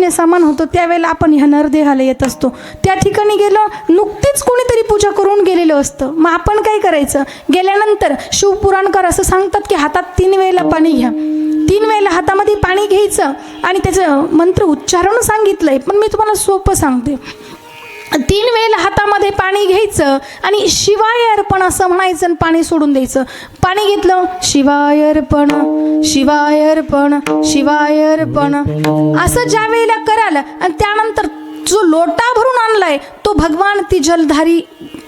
पूजेने सामान होतं त्यावेळेला आपण ह्या नरदेहाला येत असतो. त्या ठिकाणी गेलो, नुकतीच कोणीतरी पूजा करून गेलेलं असतं. मग आपण काय करायचं, गेल्यानंतर शिवपुराणकार असं सांगतात की हातात 3 वेळेला पाणी घ्या. 3 वेळेला हातामध्ये पाणी घ्यायचं आणि त्याचं मंत्र उच्चारण सांगितलंय, पण मी तुम्हाला सोपं सांगते. 3 वेळेला हातामध्ये पाणी घ्यायचं आणि शिवाय अर्पण असं म्हणायचं आणि पाणी सोडून द्यायचं. पाणी घेतलं, शिवाय अर्पण, शिवाय अर्पण, शिवाय अर्पण असं ज्या वेळेला कराल आणि त्यानंतर जो लोटा भरून आणलाय तो भगवान ती जलधारी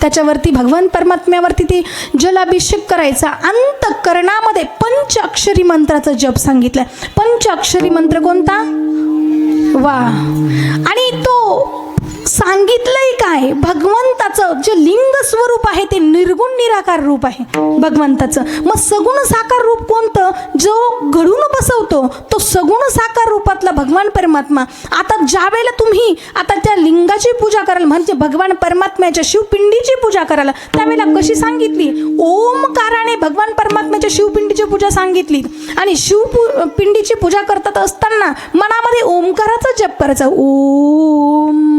त्याच्यावरती भगवान परमात्म्यावरती ती जलाभिषेक करायचा. अंतःकरणामध्ये पंचाक्षरी मंत्राचा जप सांगितलाय. पंचाक्षरी मंत्र कोणता? वा. आणि तो सांगितलंय काय, भगवंताचं जे लिंग स्वरूप आहे ते निर्गुण निराकार रूप आहे भगवंताचं. मग सगुण साकार रूप कोणतं, जो घडून बसवतो तो सगुण साकार रूपातला भगवान परमात्मा. आता ज्या वेळेला तुम्ही आता त्या लिंगाची पूजा कराल म्हणजे भगवान परमात्म्याच्या शिवपिंडीची पूजा कराल त्यावेळेला कशी सांगितली, ओमकाराने भगवान परमात्म्याच्या शिवपिंडीची पूजा सांगितली. आणि शिवपिंडीची पूजा करतात असताना मनामध्ये ओमकाराचा जप करायचा. ओम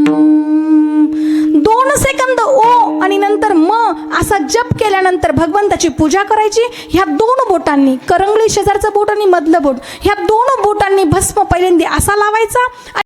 2 सेकंद ओ आणि नंतर म असा जप केल्यानंतर भगवंताची पूजा करायची. ह्या 2 बोटांनी, करंगळी शेजारचं बोट आणि मधलं बोट, ह्या 2 बोटांनी भस्म पहिल्यांदा असा लावायचा.